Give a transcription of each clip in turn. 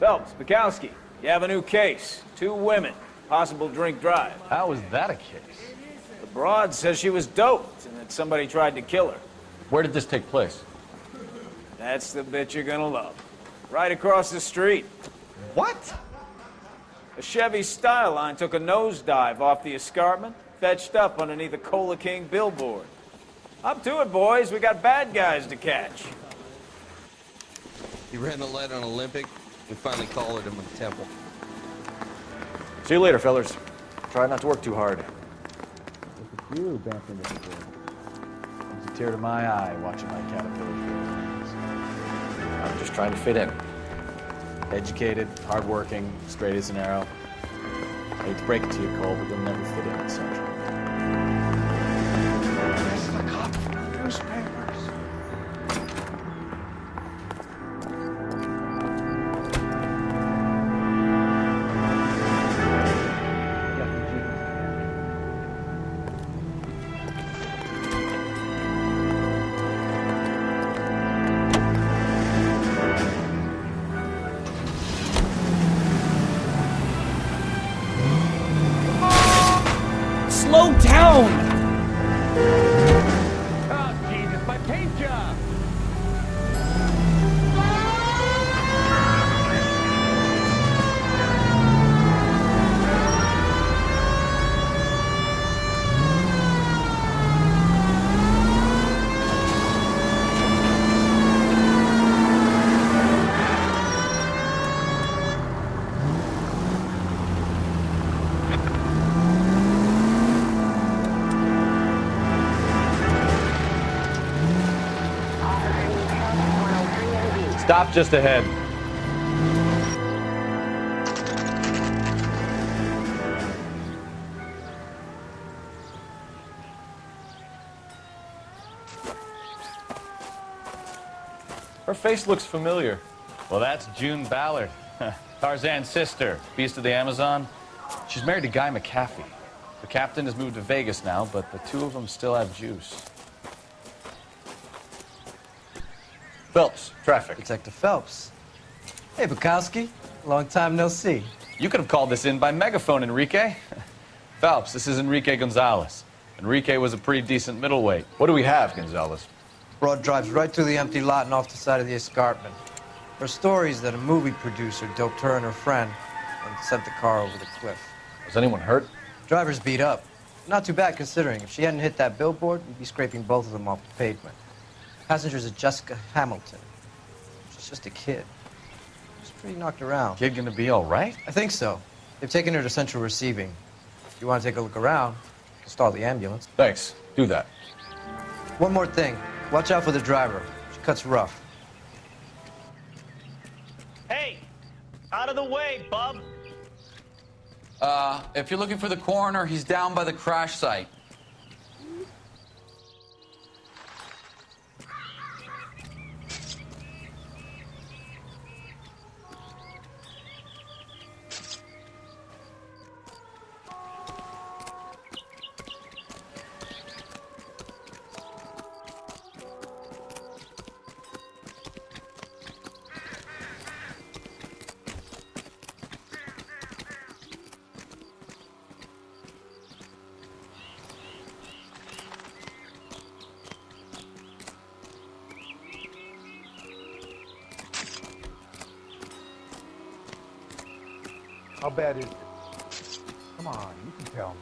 Phelps, Bukowski, you have a new case. 2 women, possible drink drive. How is that a case? The broad says she was doped and that somebody tried to kill her. Where did this take place? That's the bit you're gonna love. Right across the street. What? A Chevy Styline took a nosedive off the escarpment, fetched up underneath a Cola King billboard. Up to it, boys. We got bad guys to catch. He ran the light on Olympic. We finally collared him with the temple. See you later, fellas. Try not to work too hard. Look at you bouncing with the board. Comes a tear to my eye watching my caterpillar fails. I'm just trying to fit in. Educated, hardworking, straight as an arrow. I hate to break it to you, Cole, but you'll never fit in at Central. This is a cop from the newspapers. Slow down! Oh, Jesus, my paint job! Stop just ahead. Her face looks familiar. Well, that's June Ballard, Tarzan's sister, beast of the Amazon. She's married to Guy McCaffey. The captain has moved to Vegas now, but the 2 of them still have juice. Phelps, traffic. Detective Phelps. Hey, Bukowski. Long time no see. You could have called this in by megaphone, Enrique. Phelps, this is Enrique Gonzalez. Enrique was a pretty decent middleweight. What do we have, Gonzalez? Broad drives right through the empty lot and off the side of the escarpment. Her story is that a movie producer doped her and her friend and sent the car over the cliff. Was anyone hurt? Driver's beat up. Not too bad considering. If she hadn't hit that billboard, we'd be scraping both of them off the pavement. Passenger's a Jessica Hamilton. She's just a kid. She's pretty knocked around. Kid gonna be all right? I think so. They've taken her to Central Receiving. If you want to take a look around, you can stall the ambulance. Thanks. Do that. One more thing. Watch out for the driver. She cuts rough. Hey, out of the way, bub. If you're looking for the coroner, he's down by the crash site. How bad is it? Come on, you can tell me.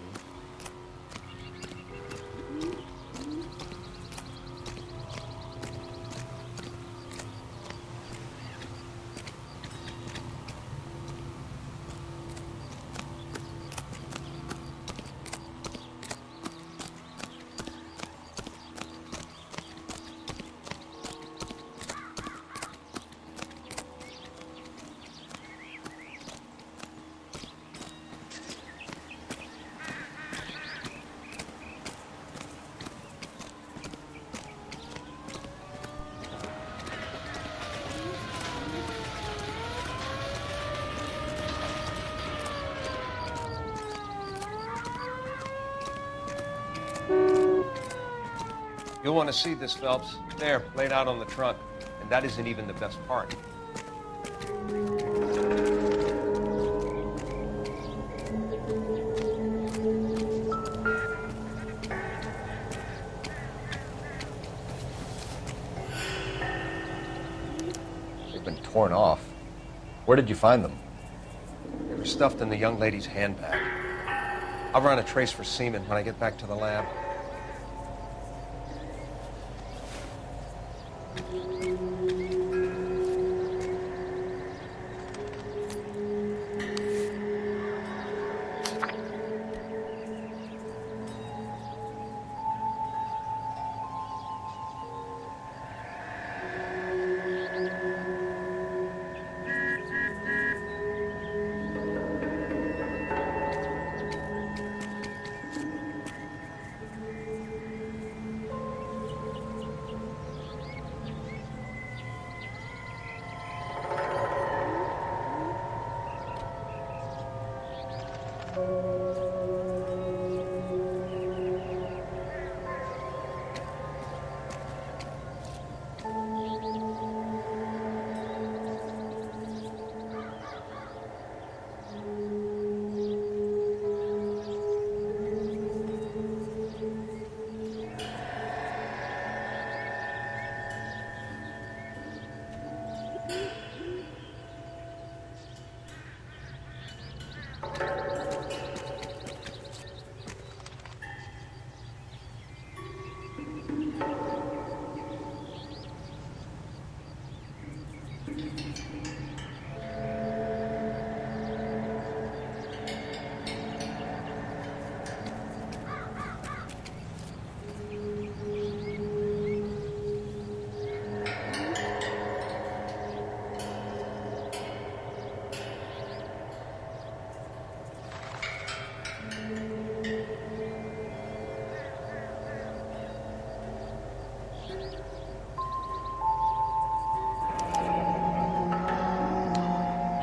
You'll want to see this, Phelps. There, laid out on the trunk. And that isn't even the best part. torn off. Where did you find them? They were stuffed in the young lady's handbag. I'll run a trace for semen when I get back to the lab.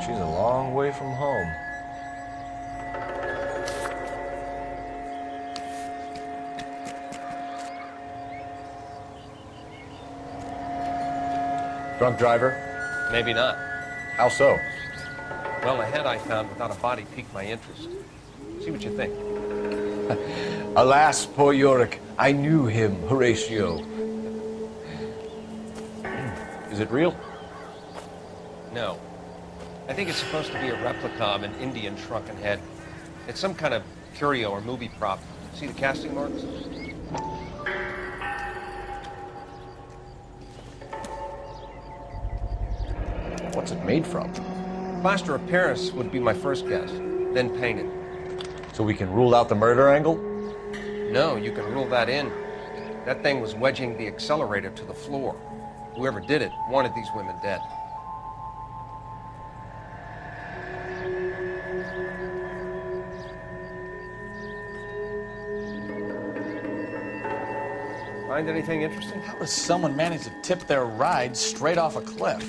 She's a long way from home. Drunk driver? Maybe not. How so? Well, the head I found without a body piqued my interest. See what you think. Alas, poor Yorick. I knew him, Horatio. Is it real? No. I think it's supposed to be a replica of an Indian shrunken head. It's some kind of curio or movie prop. See the casting marks? What's it made from? Plaster of Paris would be my first guess, then painted. So we can rule out the murder angle? No, you can rule that in. That thing was wedging the accelerator to the floor. Whoever did it wanted these women dead. Find anything interesting? How does someone manage to tip their ride straight off a cliff?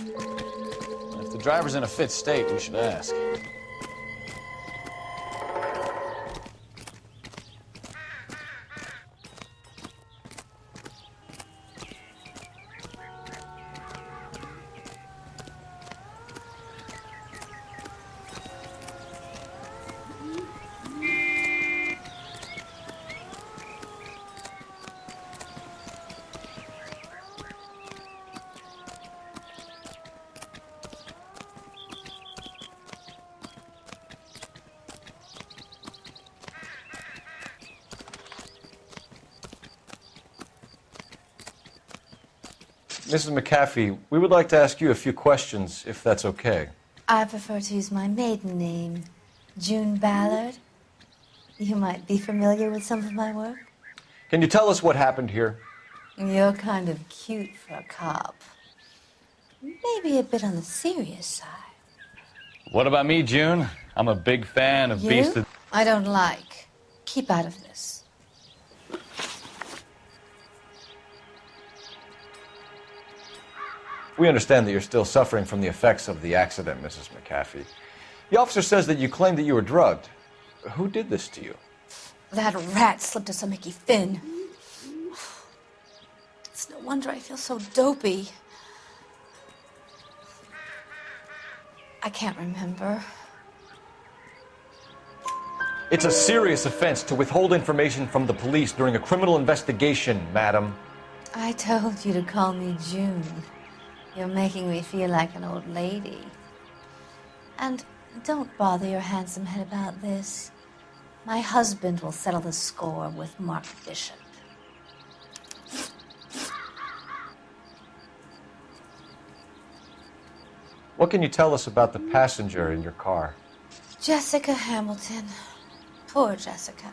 If the driver's in a fit state, we should ask. Mrs. McAfee, we would like to ask you a few questions, if that's okay. I prefer to use my maiden name, June Ballard. You might be familiar with some of my work. Can you tell us what happened here? You're kind of cute for a cop. Maybe a bit on the serious side. What about me, June? I'm a big fan of Beast of... I don't like. Keep out of this. We understand that you're still suffering from the effects of the accident, Mrs. McAfee. The officer says that you claimed that you were drugged. Who did this to you? That rat slipped us a Mickey Finn. It's no wonder I feel so dopey. I can't remember. It's a serious offense to withhold information from the police during a criminal investigation, madam. I told you to call me June. You're making me feel like an old lady. And don't bother your handsome head about this. My husband will settle the score with Mark Bishop. What can you tell us about the passenger in your car? Jessica Hamilton. Poor Jessica.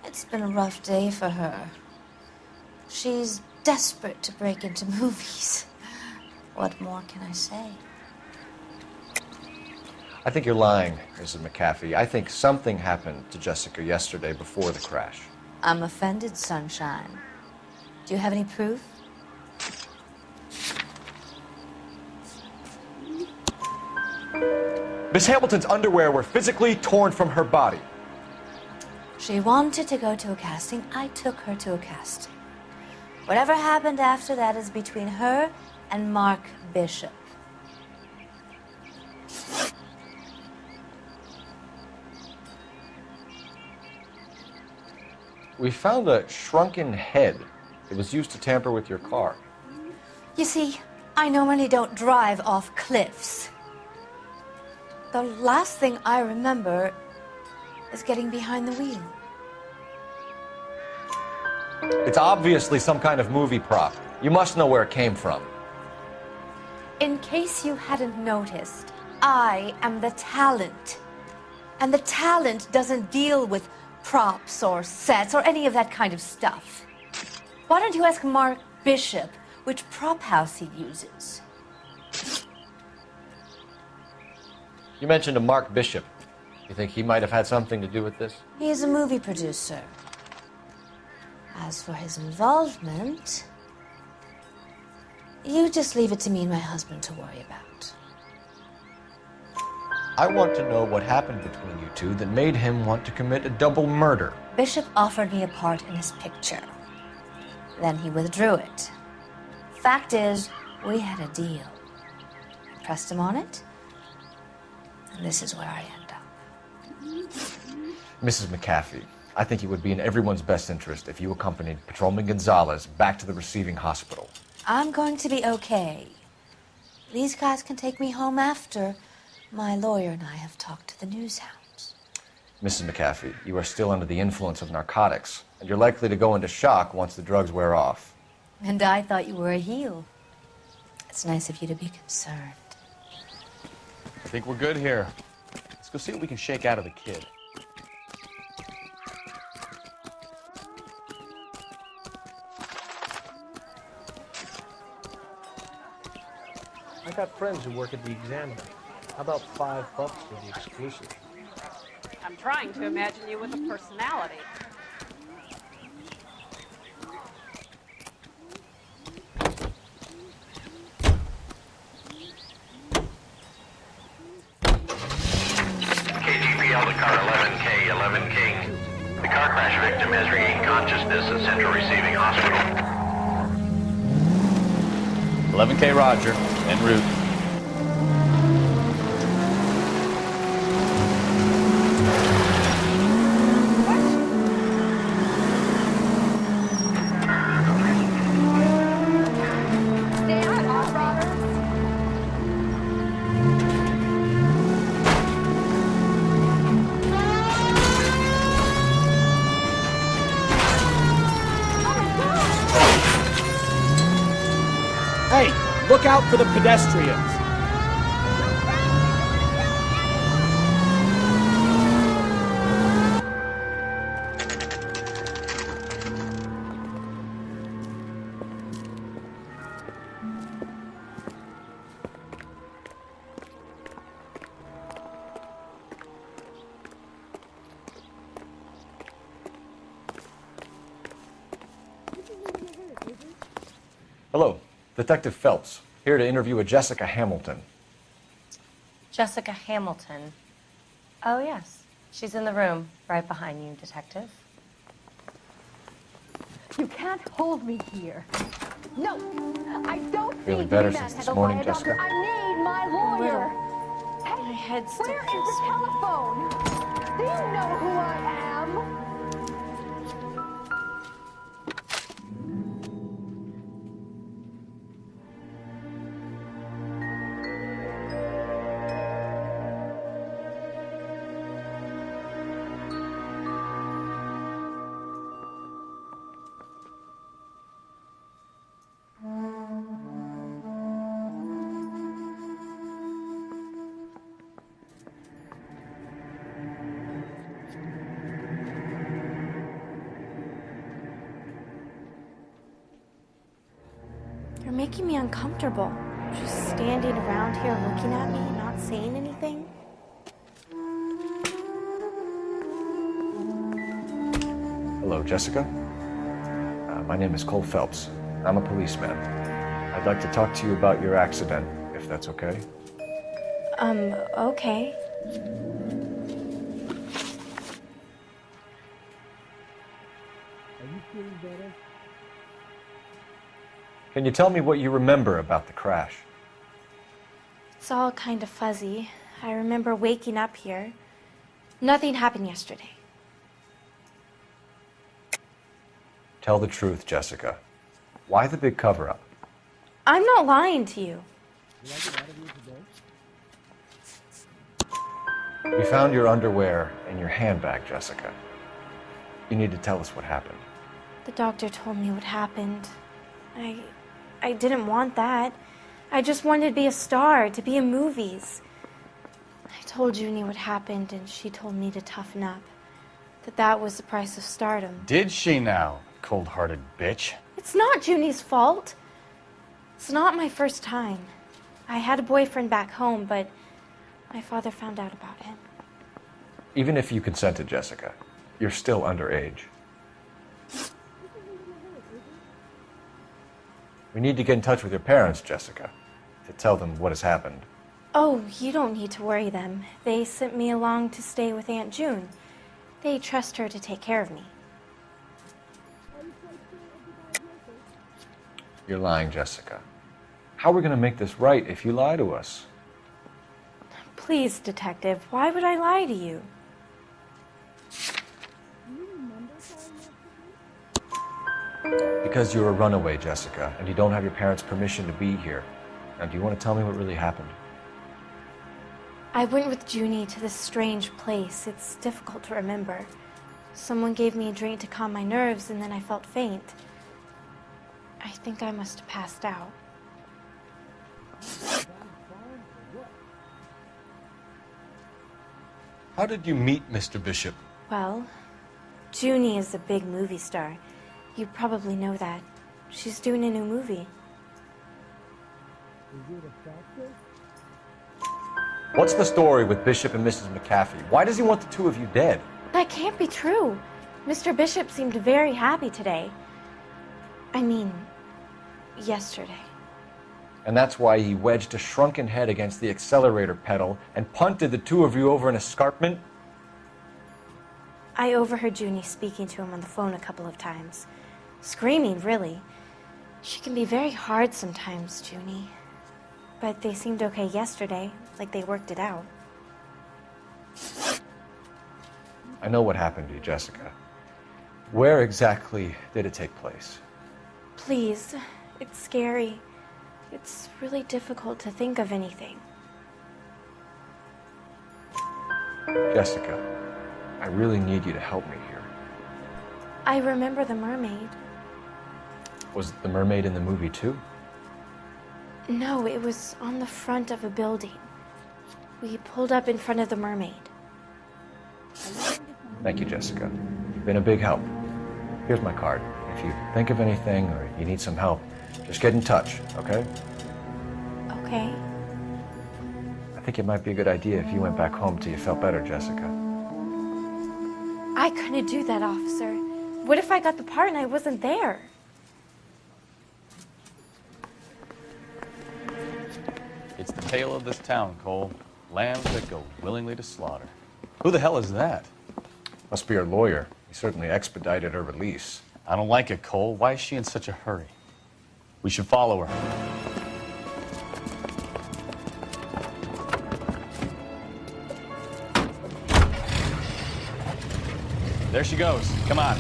It's been a rough day for her. She's desperate to break into movies. What more can I say? I think you're lying, Mrs. McAfee. I think something happened to Jessica yesterday before the crash. I'm offended, Sunshine. Do you have any proof? Miss Hamilton's underwear were physically torn from her body. She wanted to go to a casting. I took her to a casting. Whatever happened after that is between her and Mark Bishop. We found a shrunken head that was used to tamper with your car. You see, I normally don't drive off cliffs. The last thing I remember is getting behind the wheel. It's obviously some kind of movie prop. You must know where it came from. In case you hadn't noticed, I am the talent. And the talent doesn't deal with props or sets or any of that kind of stuff. Why don't you ask Mark Bishop which prop house he uses? You mentioned a Mark Bishop. You think he might have had something to do with this? He is a movie producer. As for his involvement, you just leave it to me and my husband to worry about. I want to know what happened between you two that made him want to commit a double murder. Bishop offered me a part in his picture. Then he withdrew it. Fact is, we had a deal. I pressed him on it, and this is where I end up. Mrs. McAfee, I think it would be in everyone's best interest if you accompanied Patrolman Gonzalez back to the receiving hospital. I'm going to be okay. These guys can take me home after my lawyer and I have talked to the news hounds. Mrs. McAfee, you are still under the influence of narcotics, and you're likely to go into shock once the drugs wear off. And I thought you were a heel. It's nice of you to be concerned. I think we're good here. Let's go see what we can shake out of the kid. I got friends who work at the Examiner. How about $5 for the exclusive? I'm trying to imagine you with a personality. KGPL to car 11K, 11 King. The car crash victim has regained consciousness at Central Receiving Hospital. 11K Roger, en route. Hey, look out for the pedestrians. Hello, Detective Phelps, here to interview a Jessica Hamilton. Jessica Hamilton. Oh, yes. She's in the room, right behind you, Detective. You can't hold me here. No, I don't Feeling need better to be since this manhandled morning, by a doctor. Jessica? I need my lawyer. Hey, My head still where is feels the so- telephone? Do you know who I am? You're making me uncomfortable. Just standing around here looking at me, not saying anything. Hello, Jessica. My name is Cole Phelps. I'm a policeman. I'd like to talk to you about your accident, if that's okay. Okay. Can you tell me what you remember about the crash? It's all kind of fuzzy. I remember waking up here. Nothing happened yesterday. Tell the truth, Jessica. Why the big cover-up? I'm not lying to you. We found your underwear in your handbag, Jessica. You need to tell us what happened. The doctor told me what happened. I didn't want that. I just wanted to be a star, to be in movies. I told Junie what happened, and she told me to toughen up. That was the price of stardom. Did she now, cold-hearted bitch? It's not Junie's fault. It's not my first time. I had a boyfriend back home, but my father found out about him. Even if you consented, Jessica, you're still underage. We need to get in touch with your parents, Jessica, to tell them what has happened. Oh, you don't need to worry them. They sent me along to stay with Aunt June. They trust her to take care of me. You're lying, Jessica. How are we going to make this right if you lie to us? Please, Detective, why would I lie to you? Because you're a runaway, Jessica, and you don't have your parents' permission to be here. Now, do you want to tell me what really happened? I went with Junie to this strange place. It's difficult to remember. Someone gave me a drink to calm my nerves, and then I felt faint. I think I must have passed out. How did you meet Mr. Bishop? Well, Junie is a big movie star. You probably know that. She's doing a new movie. What's the story with Bishop and Mrs. McAfee? Why does he want the two of you dead? That can't be true. Mr. Bishop seemed very happy today. I mean, yesterday. And that's why he wedged a shrunken head against the accelerator pedal and punted the two of you over an escarpment? I overheard Junie speaking to him on the phone a couple of times. Screaming, really. She can be very hard sometimes, Junie. But they seemed okay yesterday, like they worked it out. I know what happened to you, Jessica. Where exactly did it take place? Please, it's scary. It's really difficult to think of anything. Jessica, I really need you to help me here. I remember the mermaid. Was the mermaid in the movie too? No, it was on the front of a building. We pulled up in front of the mermaid. Thank you, Jessica. You've been a big help. Here's my card. If you think of anything or you need some help, just get in touch, okay? Okay. I think it might be a good idea if you went back home till you felt better, Jessica. I couldn't do that, officer. What if I got the part and I wasn't there? It's the tale of this town, Cole. Lambs that go willingly to slaughter. Who the hell is that? Must be her lawyer. He certainly expedited her release. I don't like it, Cole. Why is she in such a hurry? We should follow her. There she goes. Come on.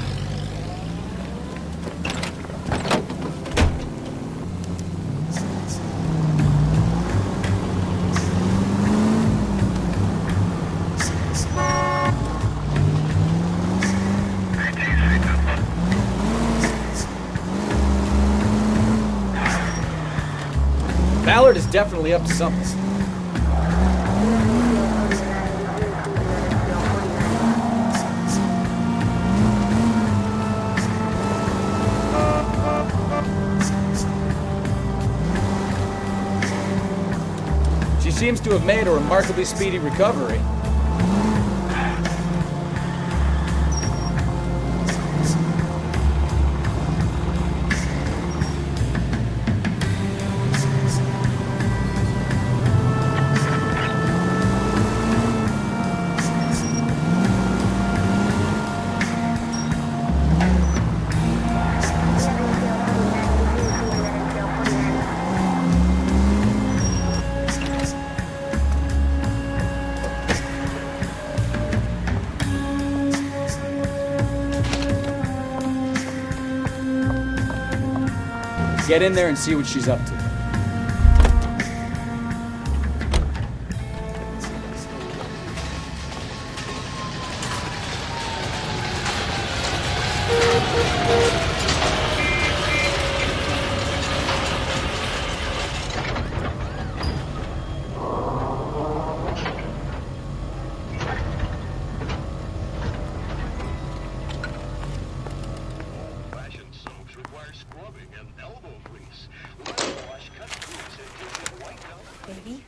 Ballard is definitely up to something. seems to have made a remarkably speedy recovery. Get in there and see what she's up to. Baby?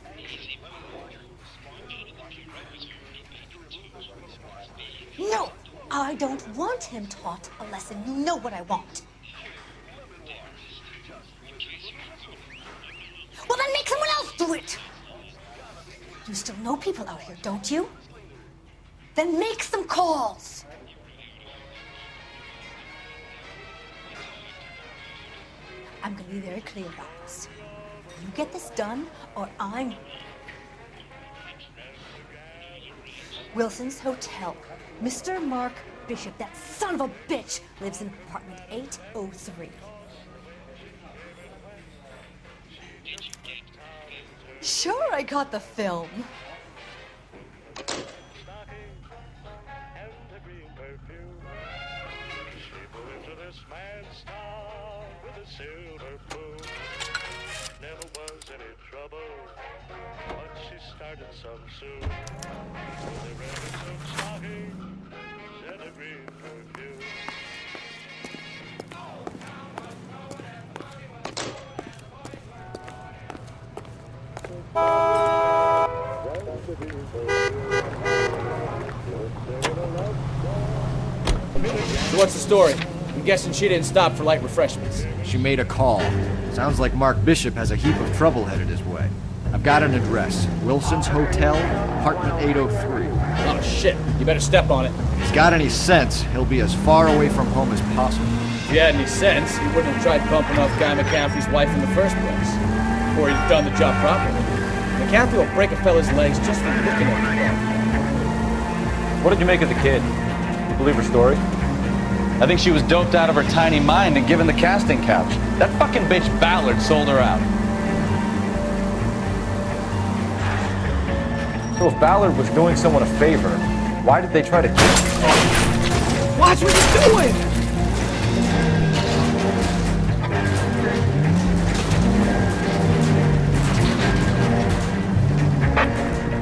No! I don't want him taught a lesson. You know what I want. Well, then make someone else do it! You still know people out here, don't you? Then make some calls! I'm gonna be very clear about this. You get this done, or I'm... Wilson's Hotel. Mr. Mark Bishop, that son of a bitch, lives in apartment 803. Sure, I got the film. So what's the story? I'm guessing she didn't stop for light refreshments. She made a call. Sounds like Mark Bishop has a heap of trouble headed his way. I've got an address. Wilson's Hotel, apartment 803. Oh, shit. You better step on it. If he's got any sense, he'll be as far away from home as possible. If he had any sense, he wouldn't have tried bumping off Guy McCaffrey's wife in the first place. Or he'd have done the job properly. McCaffrey will break a fella's legs just for looking at him. What did you make of the kid? You believe her story? I think she was doped out of her tiny mind and given the casting couch. That fucking bitch Ballard sold her out. So if Ballard was doing someone a favor, why did they try to kill him? Watch what you're doing!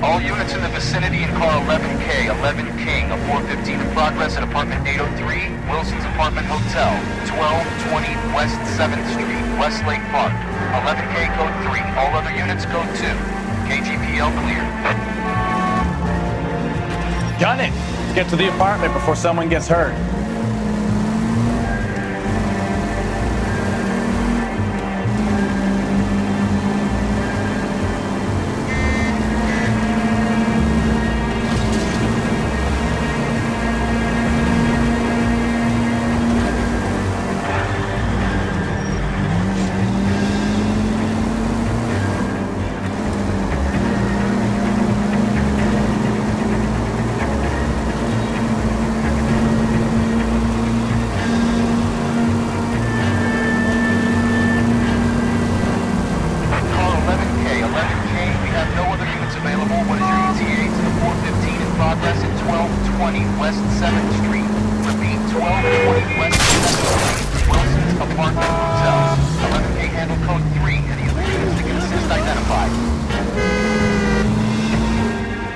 All units in the vicinity in car 11K, 11 King, a 415 in progress at apartment 803, Wilson's Apartment Hotel, 1220 West 7th Street, Westlake Park. 11K code 3, all other units code 2. KGPL clear. Gun it! Get to the apartment before someone gets hurt.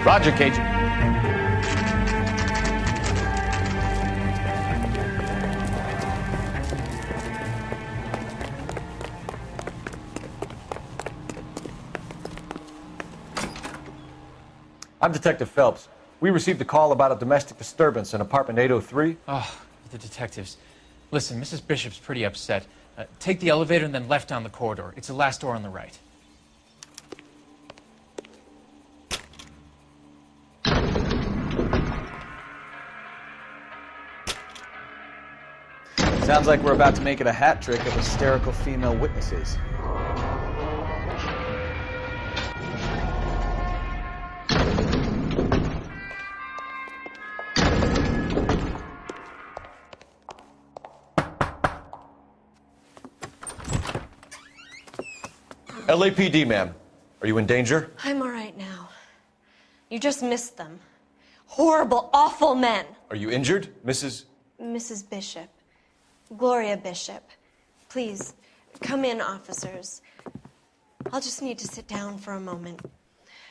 Roger, Cage. I'm Detective Phelps. We received a call about a domestic disturbance in apartment 803. Oh, the detectives. Listen, Mrs. Bishop's pretty upset. Take the elevator and then left down the corridor. It's the last door on the right. Sounds like we're about to make it a hat trick of hysterical female witnesses. LAPD, ma'am. Are you in danger? I'm all right now. You just missed them. Horrible, awful men. Are you injured, Mrs.? Mrs. Bishop. Gloria Bishop. Please, come in, officers. I'll just need to sit down for a moment.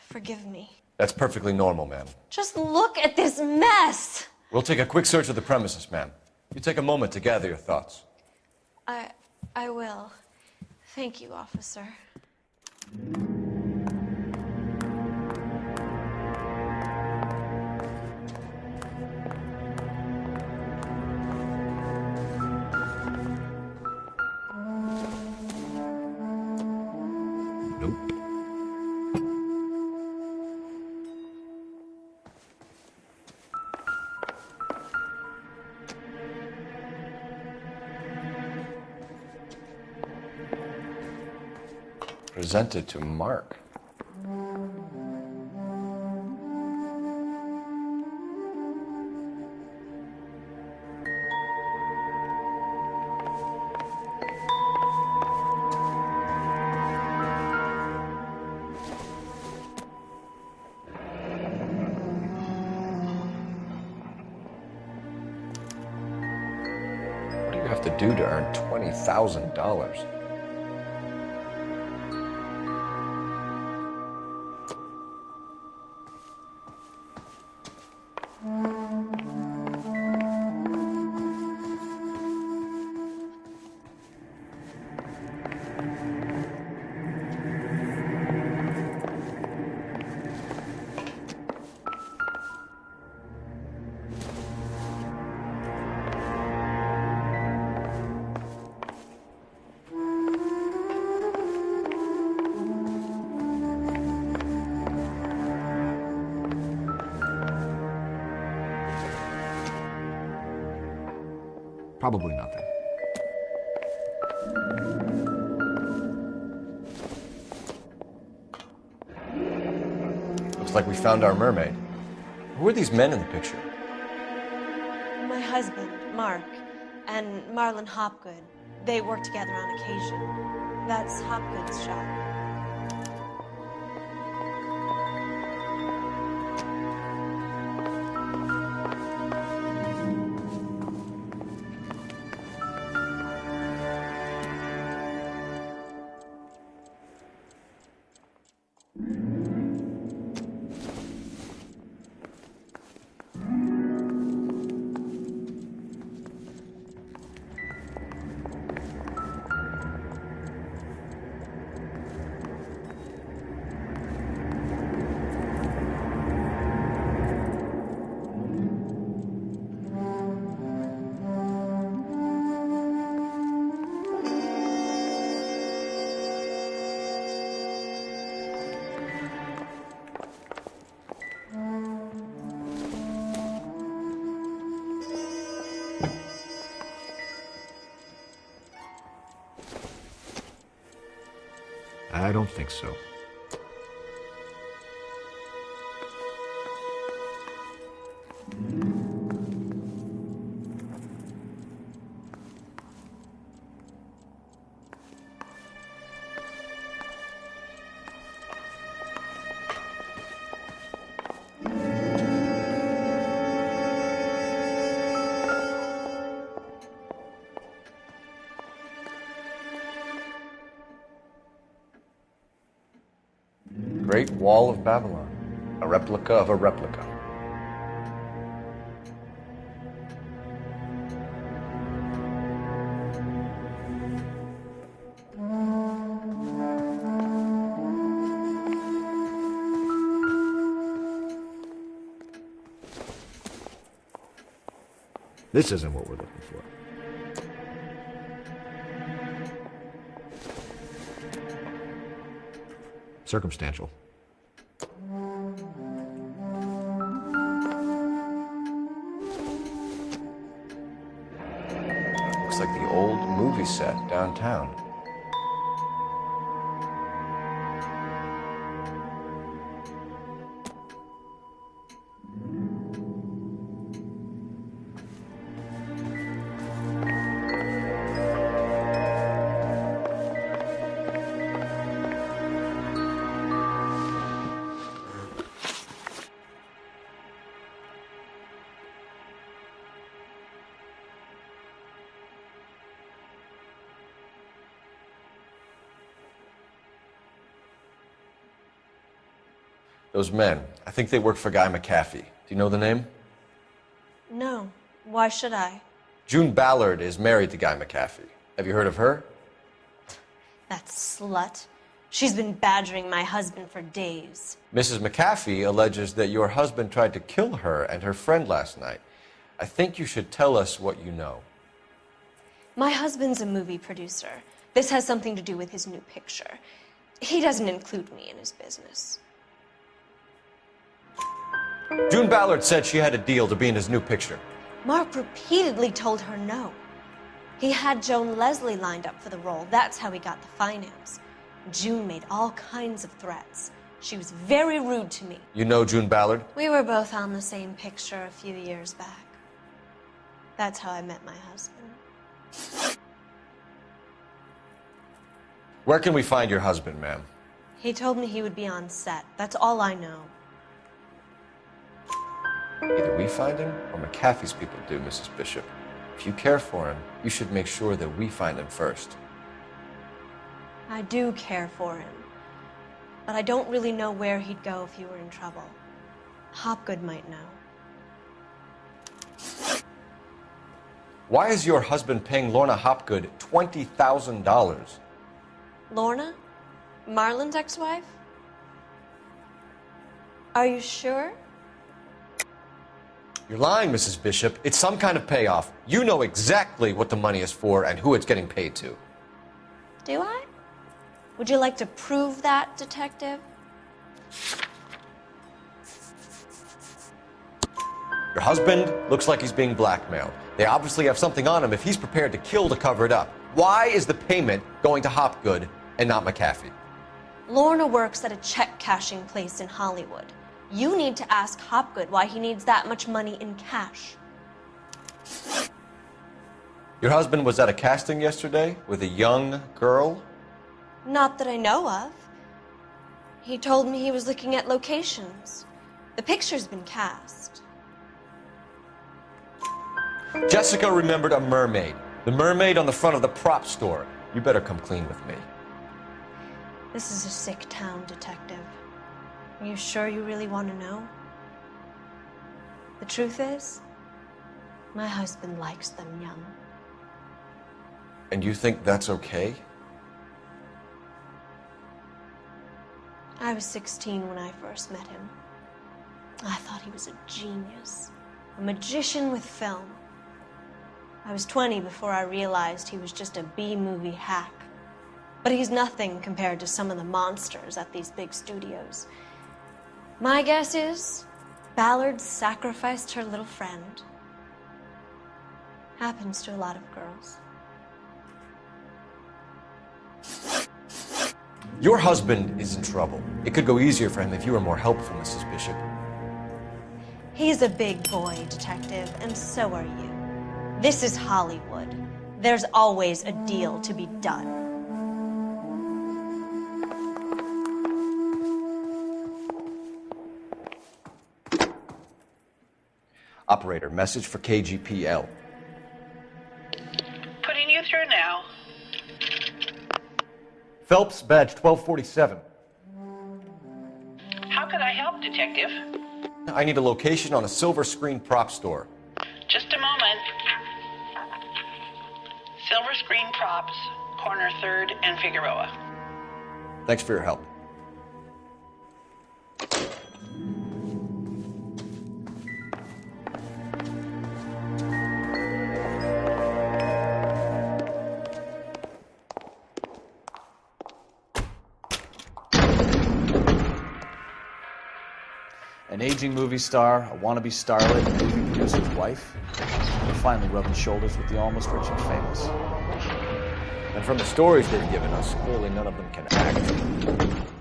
Forgive me. That's perfectly normal, ma'am. Just look at this mess! We'll take a quick search of the premises, ma'am. You take a moment to gather your thoughts. I will. Thank you, officer. Nope. Presented to Mark. What do you have to do to earn $20,000? Probably nothing. Looks like we found our mermaid. Who are these men in the picture? My husband, Mark, and Marlon Hopgood. They work together on occasion. That's Hopgood's shop. I don't think so. Great Wall of Babylon, a replica of a replica. This isn't what we're looking for. Circumstantial. Looks like the old movie set downtown. Those men, I think they work for Guy McAfee. Do you know the name? No. Why should I? June Ballard is married to Guy McAfee. Have you heard of her? That slut. She's been badgering my husband for days. Mrs. McAfee alleges that your husband tried to kill her and her friend last night. I think you should tell us what you know. My husband's a movie producer. This has something to do with his new picture. He doesn't include me in his business. June Ballard said she had a deal to be in his new picture. Mark repeatedly told her no. He had Joan Leslie lined up for the role. That's how he got the finance. June made all kinds of threats. She was very rude to me. You know June Ballard? We were both on the same picture a few years back. That's how I met my husband. Where can we find your husband, ma'am? He told me he would be on set. That's all I know. Either we find him or McAfee's people do, Mrs. Bishop. If you care for him, you should make sure that we find him first. I do care for him, but I don't really know where he'd go if he were in trouble. Hopgood might know. Why is your husband paying Lorna Hopgood $20,000? Lorna? Marlon's ex-wife? Are you sure? You're lying, Mrs. Bishop. It's some kind of payoff. You know exactly what the money is for and who it's getting paid to. Do I? Would you like to prove that, detective? Your husband looks like he's being blackmailed. They obviously have something on him if he's prepared to kill to cover it up. Why is the payment going to Hopgood and not McAfee? Lorna works at a check-cashing place in Hollywood. You need to ask Hopgood why he needs that much money in cash. Your husband was at a casting yesterday with a young girl? Not that I know of. He told me he was looking at locations. The picture's been cast. Jessica remembered a mermaid. The mermaid on the front of the prop store. You better come clean with me. This is a sick town, detective. Are you sure you really want to know? The truth is, my husband likes them young. And you think that's okay? I was 16 when I first met him. I thought he was a genius, a magician with film. I was 20 before I realized he was just a B-movie hack. But he's nothing compared to some of the monsters at these big studios. My guess is Ballard sacrificed her little friend. Happens to a lot of girls. Your husband is in trouble. It could go easier for him if you were more helpful, Mrs. Bishop. He's a big boy, detective, and so are you. This is Hollywood. There's always a deal to be done. Operator, message for KGPL. Putting you through now. Phelps, badge 1247. How could I help, Detective? I need a location on a silver screen prop store. Just a moment. Silver Screen Props, corner 3rd and Figueroa. Thanks for your help. An aging movie star, a wannabe starlet, a movie producer's wife. They're finally rubbing shoulders with the almost rich and famous. And from the stories they've given us, clearly none of them can act.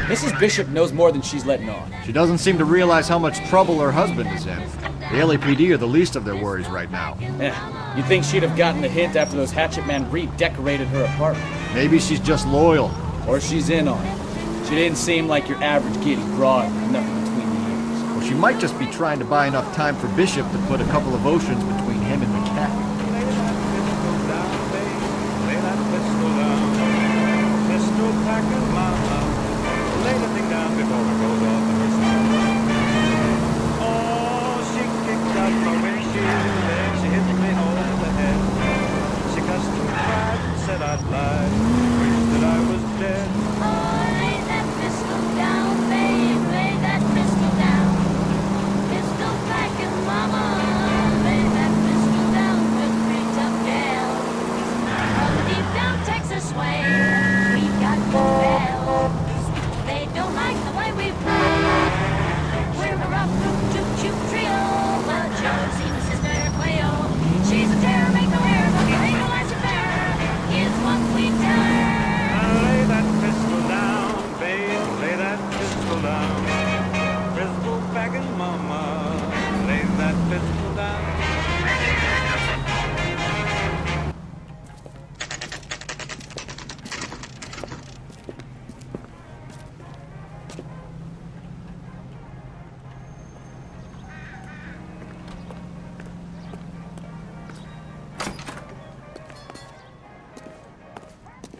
Mrs. Bishop knows more than she's letting on. She doesn't seem to realize how much trouble her husband is in. The LAPD are the least of their worries right now. You'd think she'd have gotten the hint after those hatchet men redecorated her apartment. Maybe she's just loyal. Or she's in on it. She didn't seem like your average giddy broad with nothing between the ears. Well, she might just be trying to buy enough time for Bishop to put a couple of oceans between him and McCaffrey.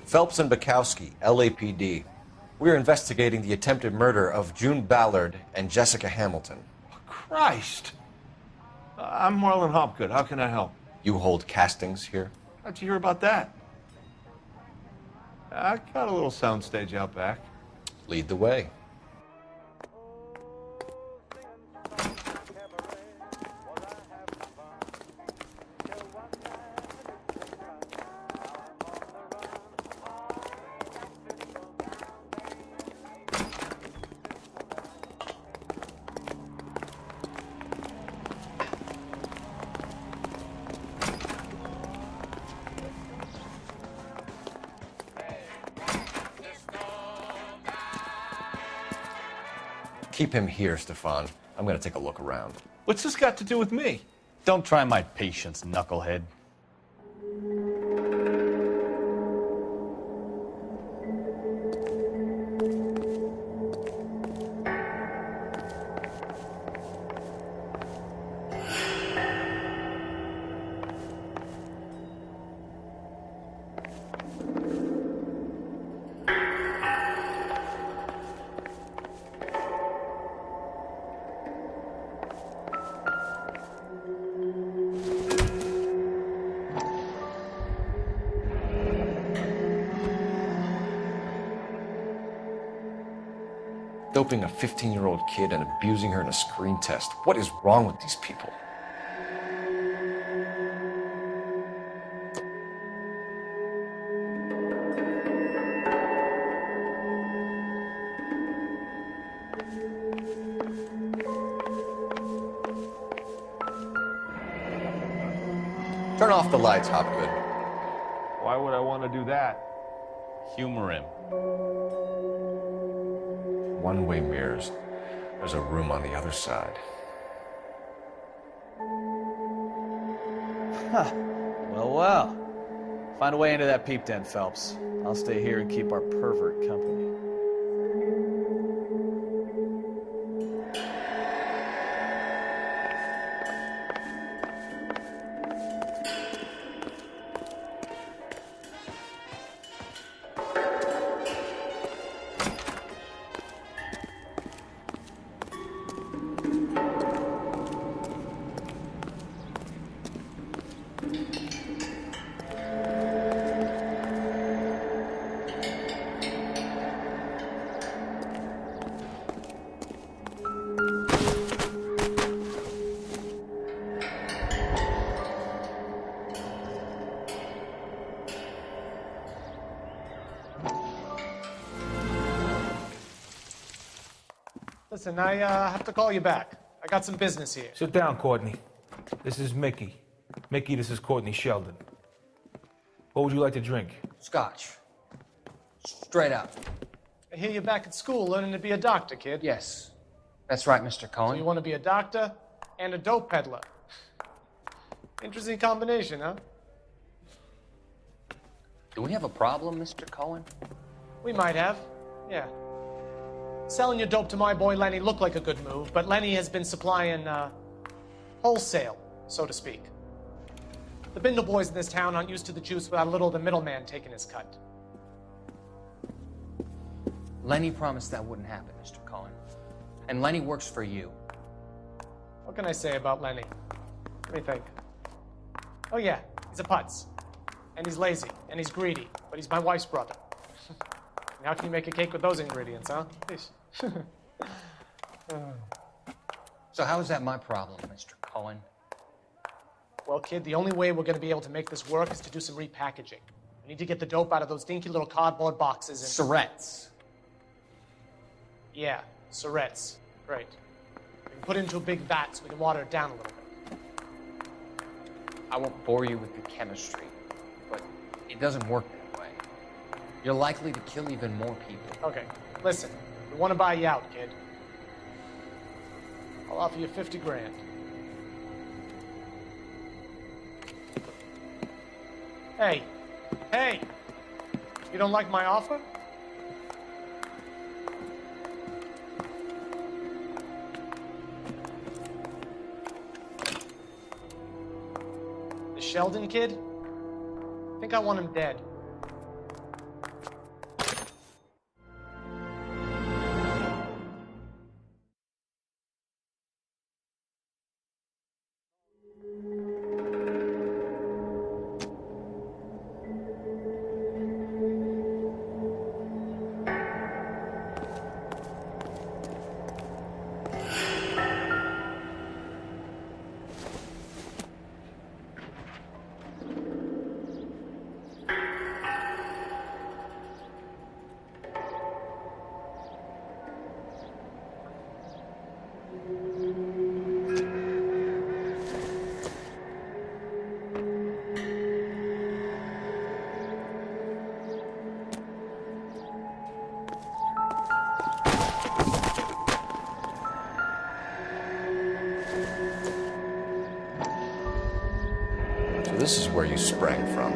Phelps and Bukowski, LAPD. We're investigating the attempted murder of June Ballard and Jessica Hamilton. Christ! I'm Marlon Hopgood. How can I help? You hold castings here? How'd you hear about that? I got a little soundstage out back. Lead the way. Keep him here, Stefan. I'm gonna take a look around. What's this got to do with me? Don't try my patience, knucklehead. Doping a 15-year-old kid and abusing her in a screen test. What is wrong with these people? Turn off the lights, Hopgood. Why would I want to do that? Humor him. One-way mirrors. There's a room on the other side. Huh. Well, well. Find a way into that peep den, Phelps. I'll stay here and keep our pervert company. Listen, I have to call you back. I got some business here. Sit down, Courtney. This is Mickey. Mickey, this is Courtney Sheldon. What would you like to drink? Scotch. Straight up. I hear you're back at school learning to be a doctor, kid. Yes. That's right, Mr. Cohen. So you want to be a doctor and a dope peddler. Interesting combination, huh? Do we have a problem, Mr. Cohen? We might have, yeah. Selling your dope to my boy Lenny looked like a good move, but Lenny has been supplying, wholesale, so to speak. The Bindle boys in this town aren't used to the juice without a little of the middleman taking his cut. Lenny promised that wouldn't happen, Mr. Cohen. And Lenny works for you. What can I say about Lenny? Let me think. Oh yeah, he's a putz. And he's lazy, and he's greedy, but he's my wife's brother. How can you make a cake with those ingredients, huh? Please. So how is that my problem, Mr. Cohen? Well, kid, the only way we're going to be able to make this work is to do some repackaging. We need to get the dope out of those dinky little cardboard boxes and... Surrettes. Yeah, surrettes. Great. We can put it into a big vat so we can water it down a little bit. I won't bore you with the chemistry, but it doesn't work that way. You're likely to kill even more people. Okay, listen. We want to buy you out, kid. I'll offer you 50 grand. Hey, hey! You don't like my offer? The Sheldon kid? I think I want him dead. This is where you sprang from.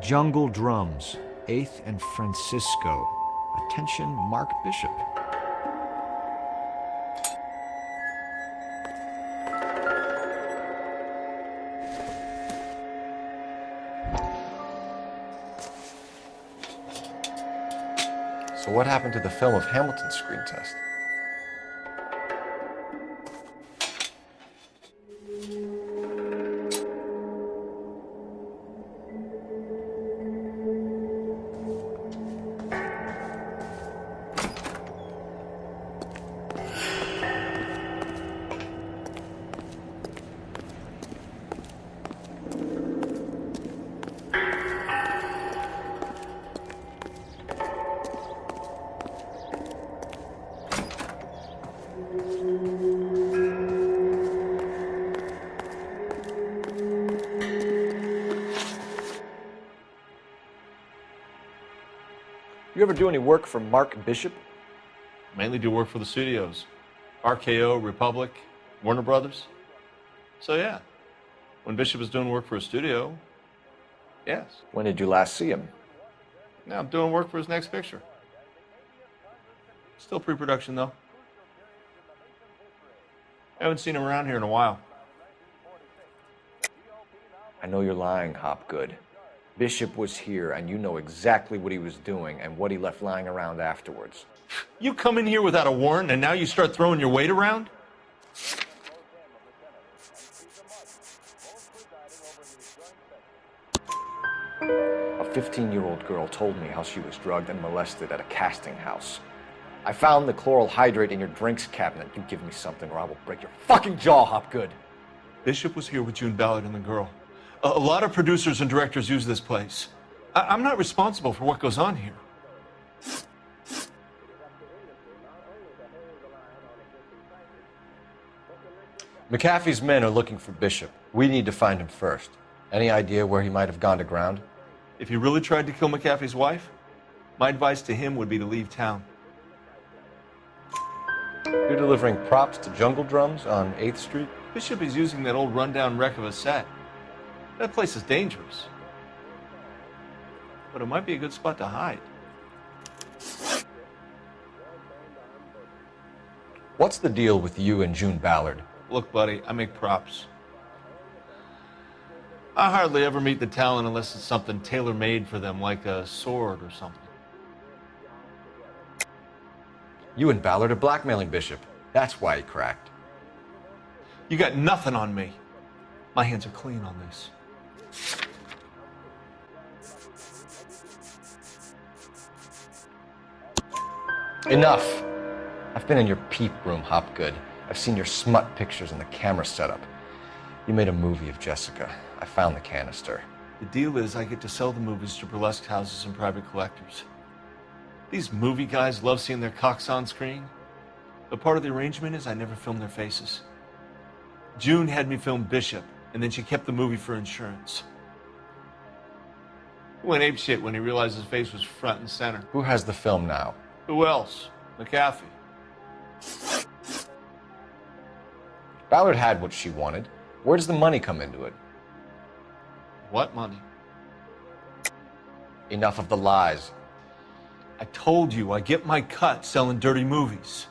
Jungle Drums, 8th and Francisco. Attention, Mark Bishop. So what happened to the film of Hamilton's screen test? You ever do any work for Mark Bishop? Mainly do work for the studios. RKO, Republic, Warner Brothers. So yeah, when Bishop was doing work for a studio, yes. When did you last see him? Now I'm doing work for his next picture. Still pre-production though. I haven't seen him around here in a while. I know you're lying, Hopgood. Bishop was here, and you know exactly what he was doing and what he left lying around afterwards. You come in here without a warrant, and now you start throwing your weight around? A 15-year-old girl told me how she was drugged and molested at a casting house. I found the chloral hydrate in your drinks cabinet. You give me something or I will break your fucking jaw, Hopgood. Bishop was here with June Ballard and the girl. A lot of producers and directors use this place. I'm not responsible for what goes on here. McAfee's men are looking for Bishop. We need to find him first. Any idea where he might have gone to ground? If he really tried to kill McAfee's wife, my advice to him would be to leave town. You're delivering props to Jungle Drums on 8th Street? Bishop is using that old rundown wreck of a set. That place is dangerous. But it might be a good spot to hide. What's the deal with you and June Ballard? Look, buddy, I make props. I hardly ever meet the talent unless it's something tailor-made for them, like a sword or something. You and Ballard are blackmailing Bishop. That's why he cracked. You got nothing on me. My hands are clean on this. Enough. I've been in your peep room, Hopgood. I've seen your smut pictures and the camera setup. You made a movie of Jessica. I found the canister. The deal is I get to sell the movies to burlesque houses and private collectors. These movie guys love seeing their cocks on screen. But part of the arrangement is I never film their faces. June had me film Bishop, and then she kept the movie for insurance. He went apeshit when he realized his face was front and center. Who has the film now? Who else? McAfee. Ballard had what she wanted. Where does the money come into it? What money? Enough of the lies. I told you, I get my cut selling dirty movies.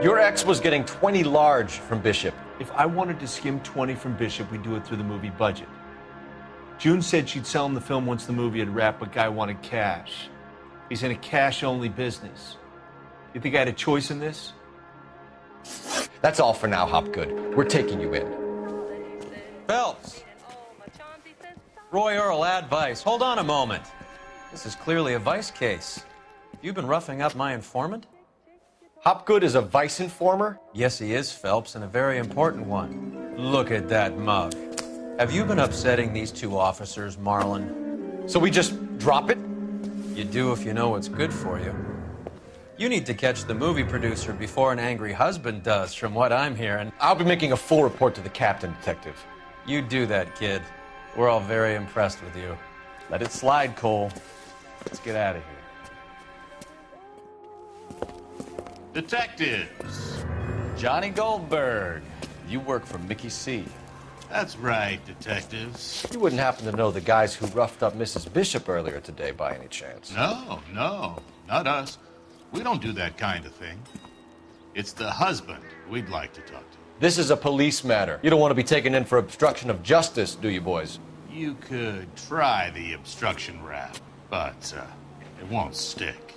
Your ex was getting 20 large from Bishop. If I wanted to skim 20 from Bishop, we'd do it through the movie budget. June said she'd sell him the film once the movie had wrapped, but Guy wanted cash. He's in a cash-only business. You think I had a choice in this? That's all for now, Hopgood. We're taking you in. Phelps! Roy Earl, ad vice. Hold on a moment. This is clearly a vice case. You've been roughing up my informant? Hopgood is a vice informer? Yes, he is, Phelps, and a very important one. Look at that mug. Have you been upsetting these two officers, Marlin? So we just drop it? You do if you know what's good for you. You need to catch the movie producer before an angry husband does, from what I'm hearing. I'll be making a full report to the captain, Detective. You do that, kid. We're all very impressed with you. Let it slide, Cole. Let's get out of here. Detectives. Johnny Goldberg. You work for Mickey C. That's right, detectives. You wouldn't happen to know the guys who roughed up Mrs. Bishop earlier today by any chance? No, not us. We don't do that kind of thing. It's the husband we'd like to talk to. This is a police matter. You don't want to be taken in for obstruction of justice, do you, boys? You could try the obstruction rap, but it won't stick.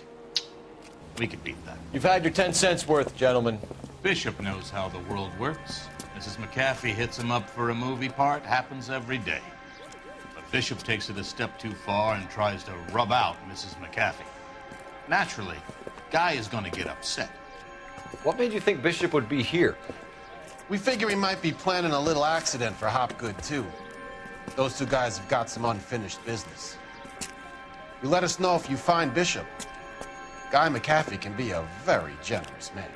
We could beat that. You've had your 10 cents worth, gentlemen. Bishop knows how the world works. Mrs. McAfee hits him up for a movie part. Happens every day. But Bishop takes it a step too far and tries to rub out Mrs. McAfee. Naturally, Guy is going to get upset. What made you think Bishop would be here? We figure he might be planning a little accident for Hopgood, too. Those two guys have got some unfinished business. You let us know if you find Bishop. Guy McAfee can be a very generous man.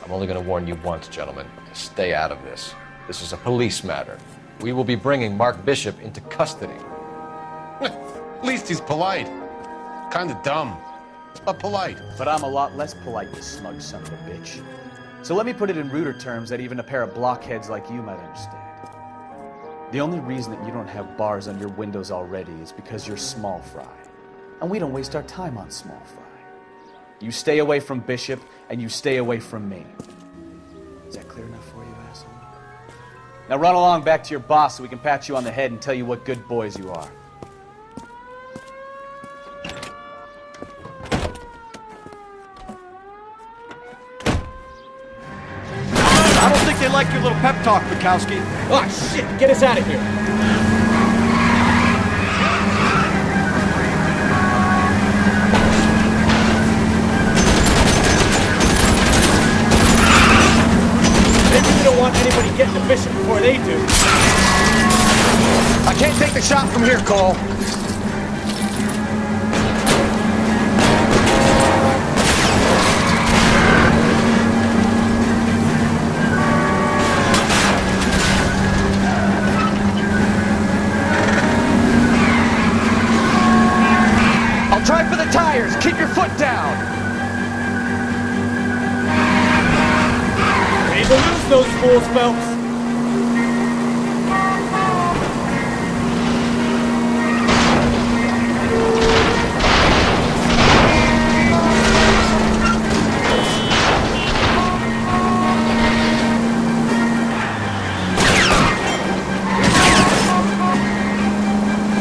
I'm only going to warn you once, gentlemen. Stay out of this. This is a police matter. we will be bringing Mark Bishop into custody. At least he's polite. Kinda dumb, but polite. But I'm a lot less polite, you smug son of a bitch. So let me put it in ruder terms that even a pair of blockheads like you might understand. The only reason that you don't have bars on your windows already is because you're small fry. And we don't waste our time on small fry. You stay away from Bishop, and you stay away from me. Is that clear enough for you, asshole? Now run along back to your boss so we can pat you on the head and tell you what good boys you are. I don't think they like your little pep talk, Bukowski. Oh, shit! Get us out of here! Maybe we don't want anybody getting to Bishop before they do. I can't take the shot from here, Cole. Try for the tires. Keep your foot down. Ready to lose those fools, Phelps.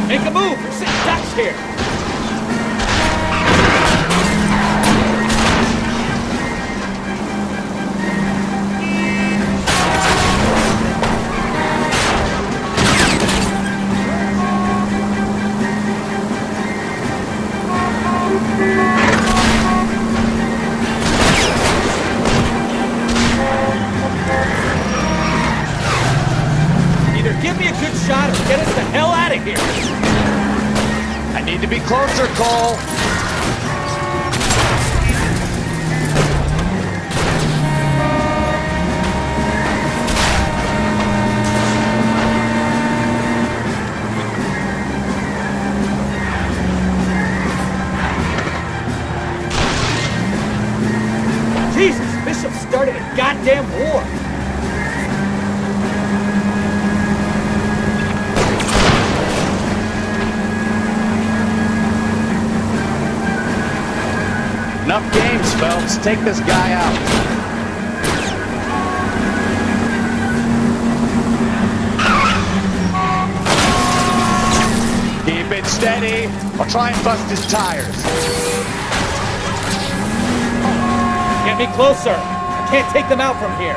Make a move. We're sitting ducks here. Give me a good shot or get us the hell out of here! I need to be closer, Cole. Jesus, Bishop started a goddamn war! Enough games, Phelps. Take this guy out. Keep it steady. I'll try and bust his tires. Get me closer. I can't take them out from here.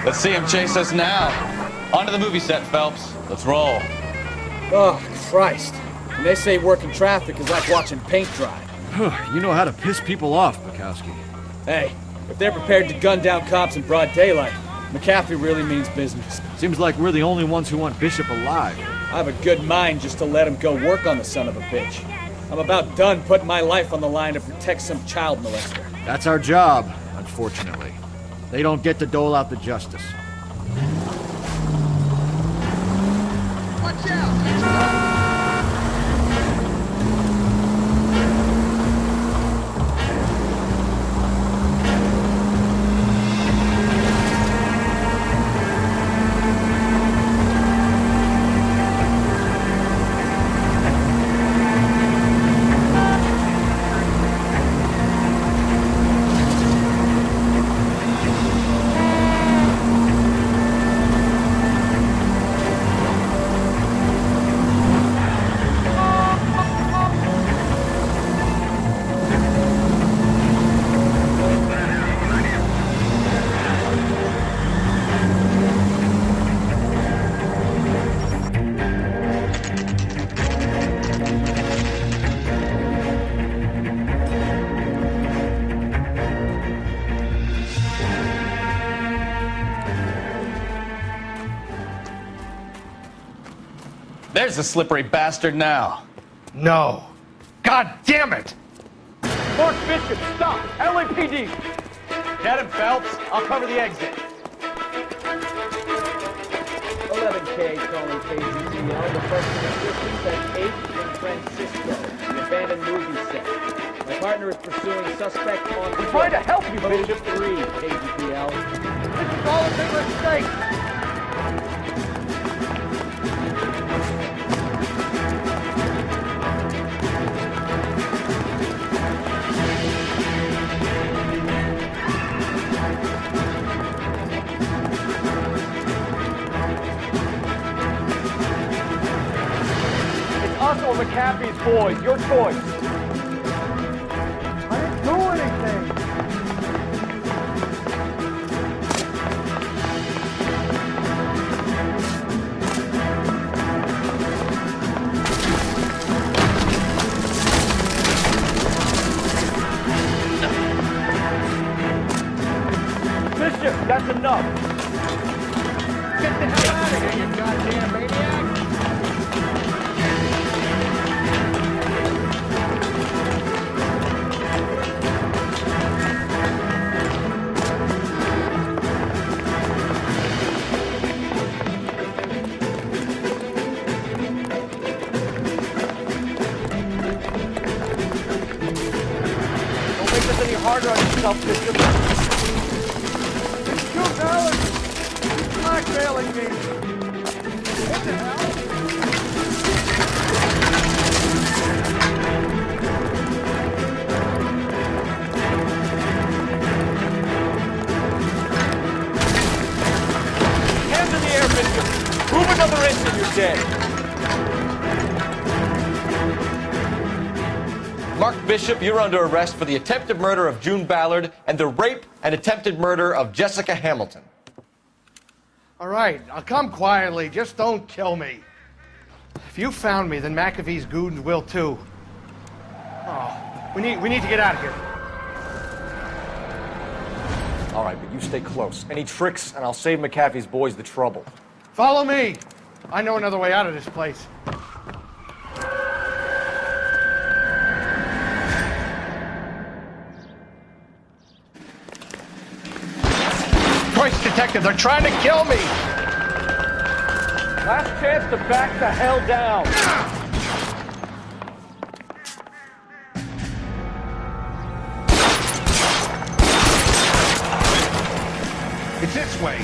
Let's see him chase us now. Onto the movie set, Phelps. Let's roll. Oh, Christ. When they say working traffic is like watching paint dry. You know how to piss people off, Bukowski. Hey, if they're prepared to gun down cops in broad daylight, McCaffrey really means business. Seems like we're the only ones who want Bishop alive. I have a good mind just to let him go work on the son of a bitch. I'm about done putting my life on the line to protect some child molester. That's our job, unfortunately. They don't get to dole out the justice. Watch out! There's the slippery bastard now. No. God damn it! Mark Bishop, stop! LAPD! Get him, Phelps. I'll cover the exit. 11K calling KGTL. Requesting assistance at 8 in Francisco, the abandoned movie set. My partner is pursuing suspect on... We're trying to help you, Code Bishop. 3, KGTL. This is all a big mistake. Us or McAfee's boys, your choice. I didn't do anything. Bishop, that's enough. Get the hell out of here, you goddamn maniac. Harder on yourself, Bishop. It's too valid. He's blackmailing me. What the hell? Hands in the air, Bishop. Move another inch and you're dead. Mark Bishop, you're under arrest for the attempted murder of June Ballard and the rape and attempted murder of Jessica Hamilton. All right, I'll come quietly. Just don't kill me. If you found me, then McAfee's goons will too. Oh, we need to get out of here. All right, but you stay close. Any tricks, and I'll save McAfee's boys the trouble. Follow me. I know another way out of this place. Christ, detective, they're trying to kill me! Last chance to back the hell down. It's this way.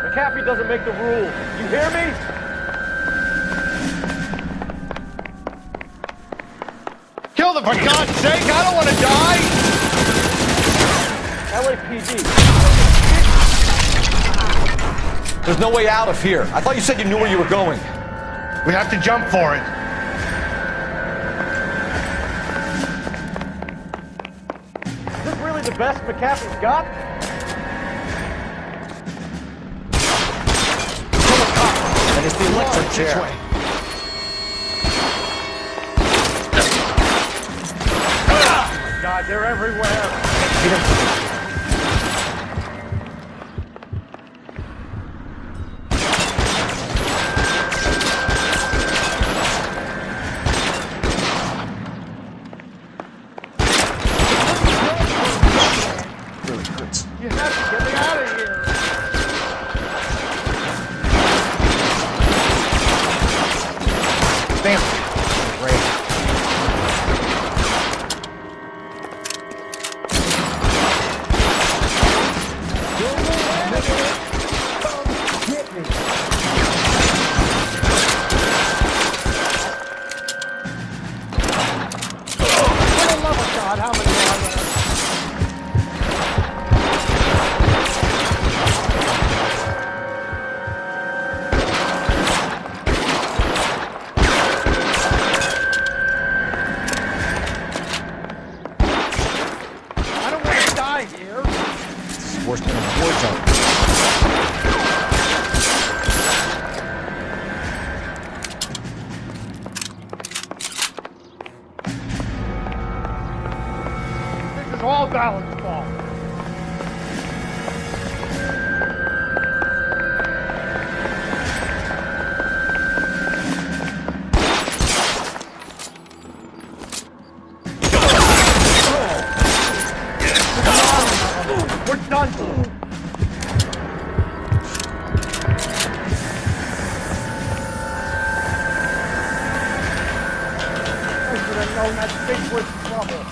McAfee doesn't make the rules. You hear me? Kill them, for God's sake! I don't want to die! LAPD. There's no way out of here. I thought you said you knew where you were going. We have to jump for it. Is this really the best McAfee's got? And it's the electric chair. Oh, God, they're everywhere. You have to get me out of here. Damn. Great. Get me. For the love of God, how many are there? Worse than a war zone. This is all Ballard's fault. We're done. think we're trouble.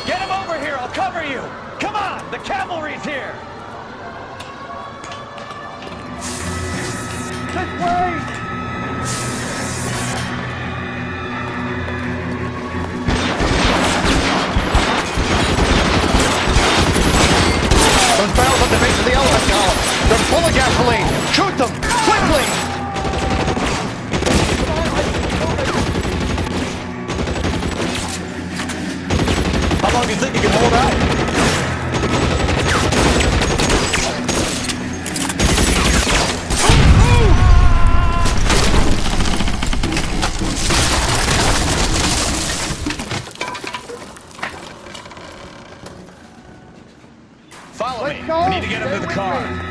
Get him over here, I'll cover you! Come on, the cavalry's here! This way! Those barrels at the base of the elevator column. They're full of gasoline. Shoot them! Quickly! How long do you think you can hold out? Follow me. We need to get him to the car.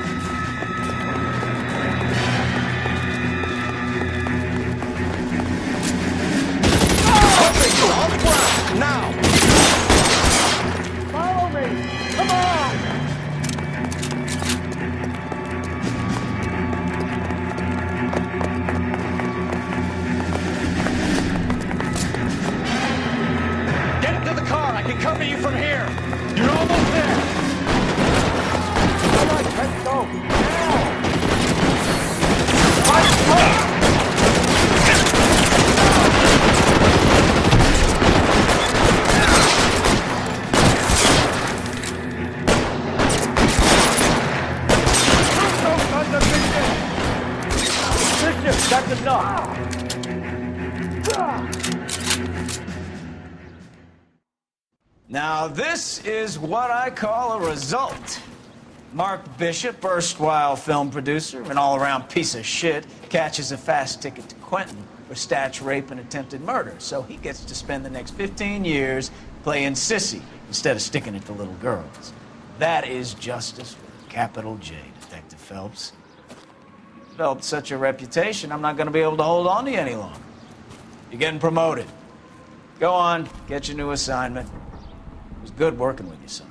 On the ground, now! Follow me! Come on! Get him to the car. I can cover you from here. You're almost there. All right, let's go. Now! That's enough. Now, this is what I call a result. Mark Bishop, erstwhile film producer, an all-around piece of shit, catches a fast ticket to Quentin for statch rape and attempted murder. So he gets to spend the next 15 years playing sissy instead of sticking it to little girls. That is justice with a capital J, Detective Phelps. Developed such a reputation, I'm not going to be able to hold on to you any longer. You're getting promoted. Go on, get your new assignment. It was good working with you, son.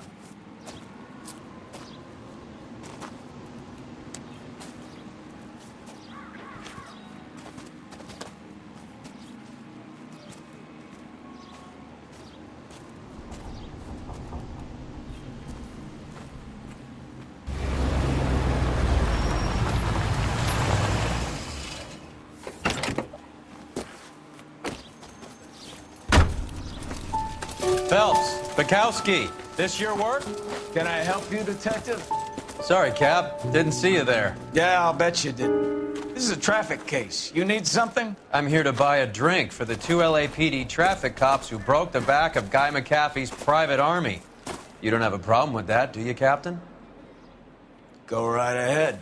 Phelps, Bukowski, this your work? Can I help you, Detective? Sorry, Cap. Didn't see you there. Yeah, I'll bet you didn't. This is a traffic case. You need something? I'm here to buy a drink for the 2 LAPD traffic cops who broke the back of Guy McAfee's private army. You don't have a problem with that, do you, Captain? Go right ahead.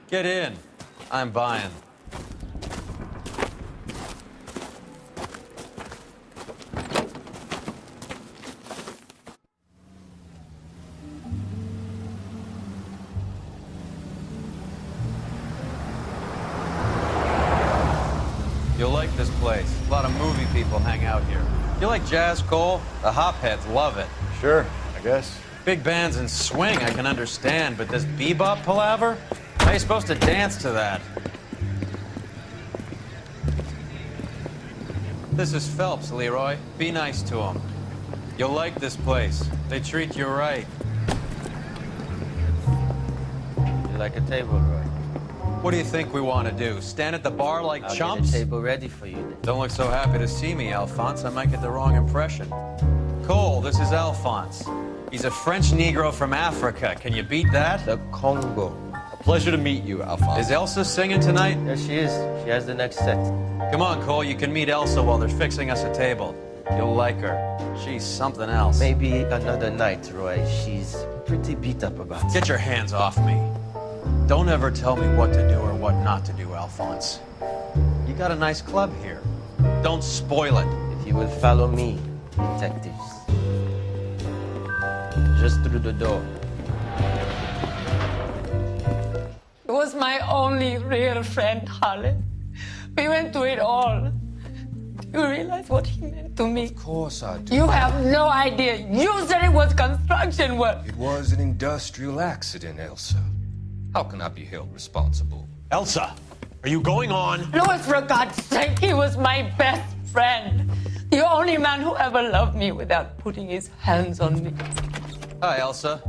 Get in. I'm buying. You'll like this place. A lot of movie people hang out here. You like jazz, Cole? The hopheads love it. Sure, I guess. Big bands and swing I can understand, but this bebop palaver? How are you supposed to dance to that? This is Phelps, Leroy. Be nice to him. You'll like this place. They treat you right. You like a table, Roy? What do you think we want to do? Stand at the bar like I'll chumps? get a table ready for you then. Don't look so happy to see me, Alphonse. I might get the wrong impression. Cole, this is Alphonse. He's a French Negro from Africa. Can you beat that? The Congo. A pleasure to meet you, Alphonse. Is Elsa singing tonight? There she is. She has the next set. Come on, Cole. You can meet Elsa while they're fixing us a table. You'll like her. She's something else. Maybe another night, Roy. She's pretty beat up about it. Get your hands off me. Don't ever tell me what to do or what not to do, Alphonse. You got a nice club here. Don't spoil it. If you will follow me, detectives. Just through the door. He was my only real friend, Harlan. We went through it all. Do you realize what he meant to me? Of course I do. You have no idea. You said it was construction work. It was an industrial accident, Elsa. How can I be held responsible? Elsa, are you going on? Louis, for God's sake, he was my best friend. The only man who ever loved me without putting his hands on me. Hi, Elsa.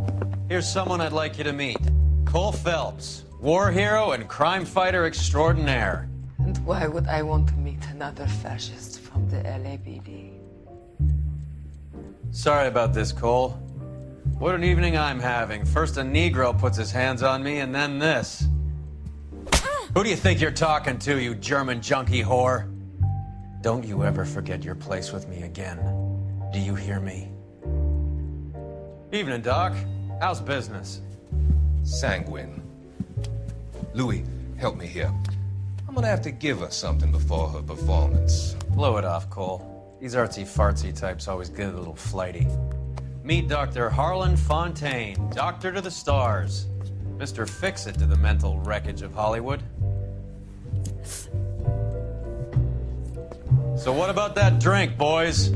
Here's someone I'd like you to meet. Cole Phelps, war hero and crime fighter extraordinaire. And why would I want to meet another fascist from the LAPD? Sorry about this, Cole. What an evening I'm having. First a Negro puts his hands on me, and then this. Who do you think you're talking to, you German junkie whore? Don't you ever forget your place with me again. Do you hear me? Evening, Doc. How's business? Sanguine. Louis, help me here. I'm gonna have to give her something before her performance. Blow it off, Cole. These artsy-fartsy types always get a little flighty. Meet Dr. Harlan Fontaine, doctor to the stars. Mr. Fix-It to the mental wreckage of Hollywood. So what about that drink, boys?